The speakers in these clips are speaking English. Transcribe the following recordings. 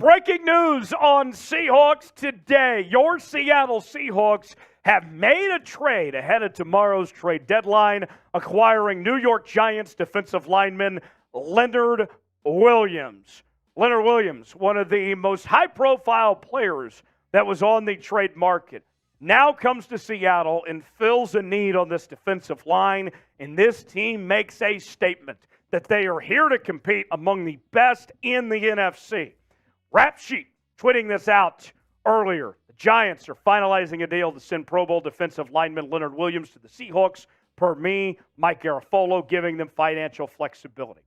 breaking news on Seahawks Today. Your Seattle Seahawks have made a trade ahead of tomorrow's trade deadline, acquiring New York Giants defensive lineman Leonard Williams. Leonard Williams, one of the most high-profile players that was on the trade market, now comes to Seattle and fills a need on this defensive line, and this team makes a statement that they are here to compete among the best in the NFC. Rap Sheet tweeting this out earlier. The Giants are finalizing a deal to send Pro Bowl defensive lineman Leonard Williams to the Seahawks, per me, Mike Garafolo, giving them financial flexibility.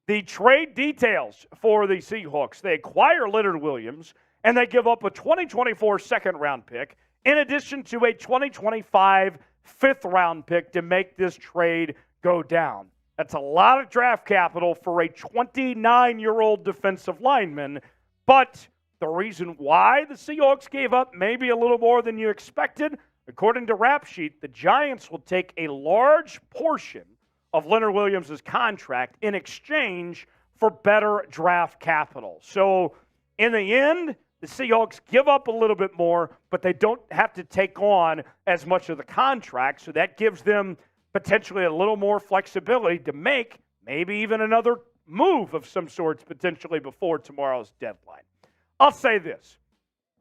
The trade details for the Seahawks: they acquire Leonard Williams, and they give up a 2024 second-round pick, in addition to a 2025 fifth-round pick to make this trade go down. That's a lot of draft capital for a 29-year-old defensive lineman, but the reason why the Seahawks gave up maybe a little more than you expected, according to Rap Sheet, the Giants will take a large portion of Leonard Williams' contract in exchange for better draft capital. So in the end, the Seahawks give up a little bit more, but they don't have to take on as much of the contract, so that gives them potentially a little more flexibility to make maybe even another move of some sorts potentially before tomorrow's deadline. I'll say this.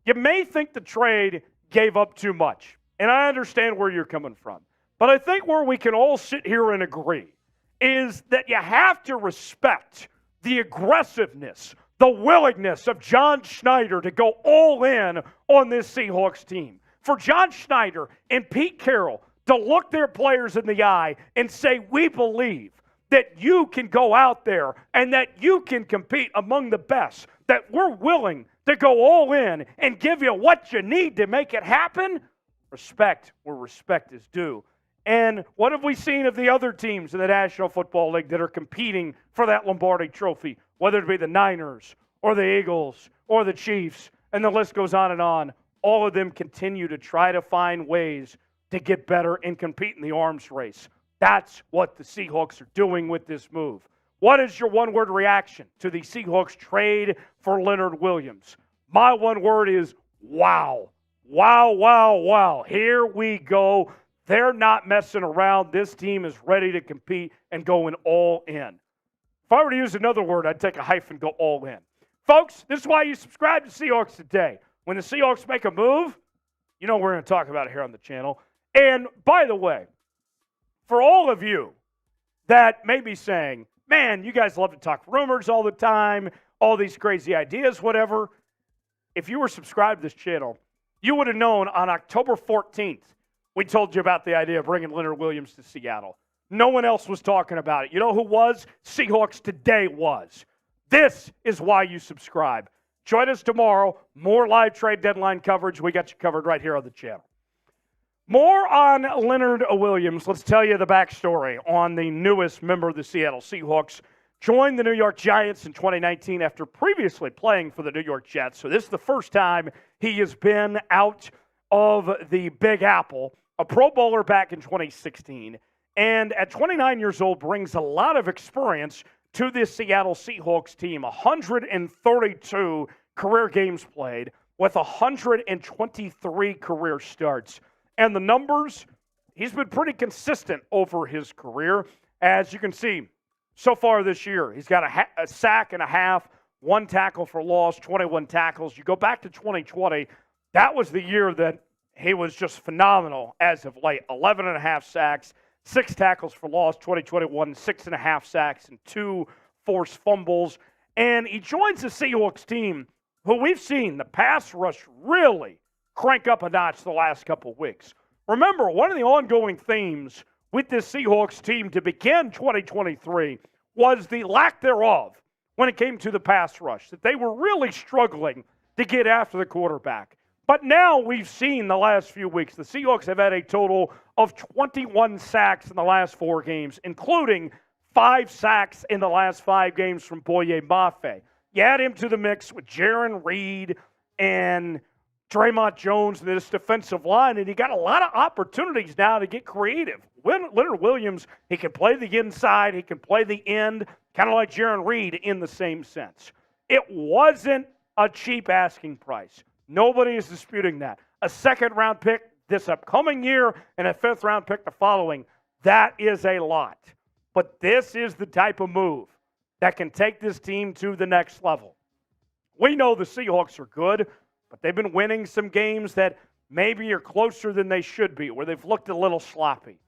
You may think the trade gave up too much, and I understand where you're coming from. But I think where we can all sit here and agree is that you have to respect the aggressiveness, the willingness of John Schneider to go all in on this Seahawks team. For John Schneider and Pete Carroll to look their players in the eye and say, we believe that you can go out there and that you can compete among the best, that we're willing to go all in and give you what you need to make it happen. Respect where respect is due. And what have we seen of the other teams in the National Football League that are competing for that Lombardi Trophy, whether it be the Niners or the Eagles or the Chiefs, and the list goes on and on. All of them continue to try to find ways to get better and compete in the arms race. That's what the Seahawks are doing with this move. What is your one-word reaction to the Seahawks trade for Leonard Williams? My one word is wow. Wow, wow, wow. Here we go. They're not messing around. This team is ready to compete and going all in. If I were to use another word, I'd take a hyphen, go all in. Folks, this is why you subscribe to Seahawks Today. When the Seahawks make a move, you know we're going to talk about it here on the channel. And by the way, for all of you that may be saying, man, you guys love to talk rumors all the time, all these crazy ideas, whatever. If you were subscribed to this channel, you would have known on October 14th, we told you about the idea of bringing Leonard Williams to Seattle. No one else was talking about it. You know who was? Seahawks Today was. This is why you subscribe. Join us tomorrow. More live trade deadline coverage. We got you covered right here on the channel. More on Leonard Williams. Let's tell you the backstory on the newest member of the Seattle Seahawks. Joined the New York Giants in 2019 after previously playing for the New York Jets. So this is the first time he has been out of the Big Apple. A Pro Bowler back in 2016. And at 29 years old, brings a lot of experience to this Seattle Seahawks team. 132 career games played with 123 career starts. And the numbers, he's been pretty consistent over his career. As you can see, so far this year, he's got a sack and a half, 1 tackle for loss, 21 tackles. You go back to 2020, that was the year that he was just phenomenal as of late. 11 and a half sacks, 6 tackles for loss, 2021, 6 and a half sacks, and 2 forced fumbles. And he joins the Seahawks team, who we've seen the pass rush really crank up a notch the last couple of weeks. Remember, one of the ongoing themes with this Seahawks team to begin 2023 was the lack thereof when it came to the pass rush, that they were really struggling to get after the quarterback. But now we've seen the last few weeks, the Seahawks have had a total of 21 sacks in the last 4 games, including 5 sacks in the last 5 games from Boye Mafe. You add him to the mix with Jaron Reed and Draymond Jones and this defensive line, and he got a lot of opportunities now to get creative. Leonard Williams, he can play the inside, he can play the end, kind of like Jaron Reed in the same sense. It wasn't a cheap asking price. Nobody is disputing that. A second-round pick this upcoming year and a fifth-round pick the following. That is a lot. But this is the type of move that can take this team to the next level. We know the Seahawks are good, but they've been winning some games that maybe are closer than they should be, where they've looked a little sloppy.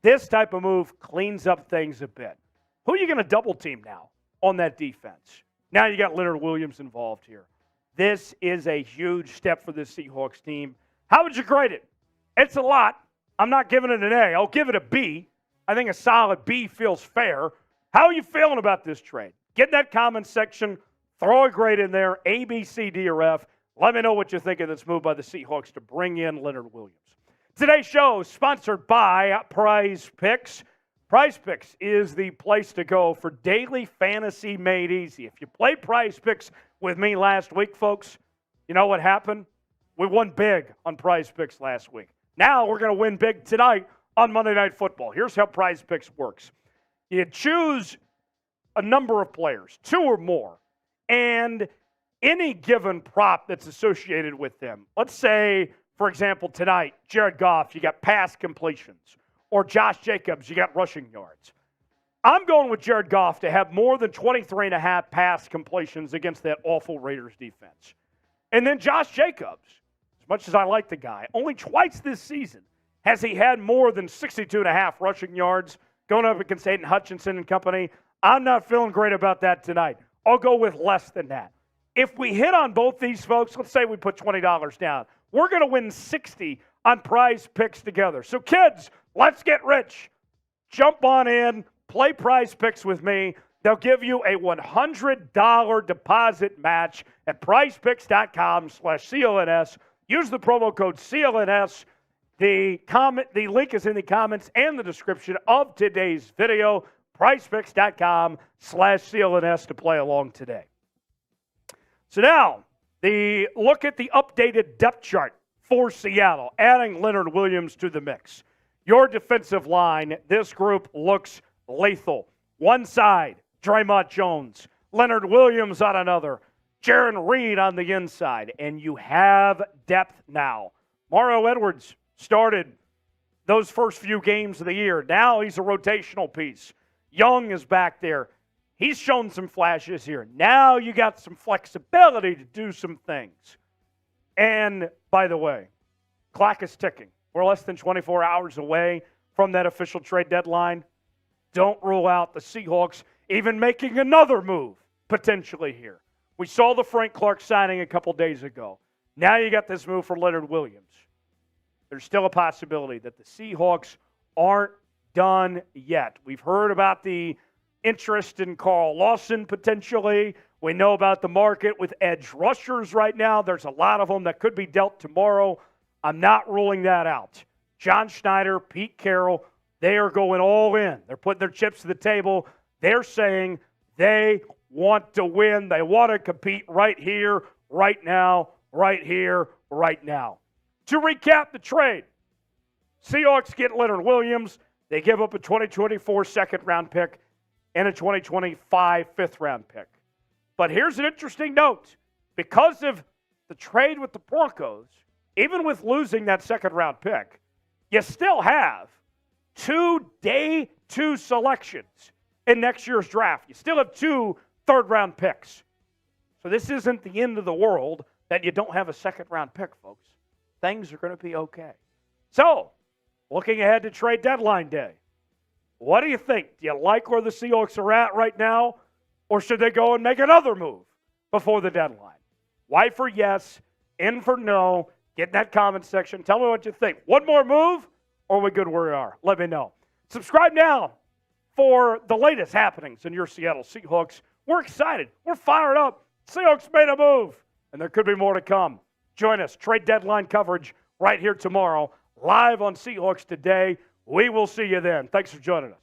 This type of move cleans up things a bit. Who are you going to double team now on that defense? Now you got Leonard Williams involved here. This is a huge step for the Seahawks team. How would you grade it? It's a lot. I'm not giving it an A. I'll give it a B. I think a solid B feels fair. How are you feeling about this trade? Get in that comment section. Throw a grade in there, A, B, C, D, or F. Let me know what you think of this move by the Seahawks to bring in Leonard Williams. Today's show is sponsored by Prize Picks. Prize Picks is the place to go for daily fantasy made easy. If you played Prize Picks with me last week, folks, you know what happened? We won big on Prize Picks last week. Now we're going to win big tonight on Monday Night Football. Here's how Prize Picks works. You choose a number of players, 2 or more, and any given prop that's associated with them. Let's say, for example, tonight, Jared Goff, you got pass completions. Or Josh Jacobs, you got rushing yards. I'm going with Jared Goff to have more than 23.5 pass completions against that awful Raiders defense. And then Josh Jacobs, as much as I like the guy, only twice this season has he had more than 62.5 rushing yards going up against Aiden Hutchinson and company. I'm not feeling great about that tonight. I'll go with less than that. If we hit on both these folks, let's say we put $20 down, we're going to win 60 on Prize Picks together. So kids, let's get rich. Jump on in, play Prize Picks with me. They'll give you a $100 deposit match at prizepicks.com/CLNS. Use the promo code CLNS. The link is in the comments and the description of today's video. prizepicks.com/CLNS to play along today. So now, the look at the updated depth chart for Seattle, adding Leonard Williams to the mix. Your defensive line, this group looks lethal. One side, Draymond Jones, Leonard Williams on another, Jaron Reed on the inside, and you have depth now. Mario Edwards started those first few games of the year. Now he's a rotational piece. Young is back there. He's shown some flashes here. Now you got some flexibility to do some things. And, by the way, clock is ticking. We're less than 24 hours away from that official trade deadline. Don't rule out the Seahawks even making another move, potentially here. We saw the Frank Clark signing a couple days ago. Now you got this move for Leonard Williams. There's still a possibility that the Seahawks aren't done yet. We've heard about the interest in Carl Lawson potentially. We know about the market with edge rushers right now. There's a lot of them that could be dealt tomorrow. I'm not ruling that out. John Schneider, Pete Carroll, they are going all in. They're putting their chips to the table. They're saying they want to win. They want to compete right here, right now, right here, right now. To recap the trade, Seahawks get Leonard Williams. They give up a 2024 second-round pick and a 2025 fifth-round pick. But here's an interesting note. Because of the trade with the Broncos, even with losing that second-round pick, you still have 2 day 2 selections in next year's draft. You still have 2 third-round picks. So this isn't the end of the world that you don't have a second-round pick, folks. Things are going to be okay. So, looking ahead to trade deadline day, what do you think? Do you like where the Seahawks are at right now? Or should they go and make another move before the deadline? Y for yes, N for no. Get in that comment section. Tell me what you think. One more move, or are we good where we are? Let me know. Subscribe now for the latest happenings in your Seattle Seahawks. We're excited. We're fired up. Seahawks made a move, and there could be more to come. Join us. Trade deadline coverage right here tomorrow, live on Seahawks Today. We will see you then. Thanks for joining us.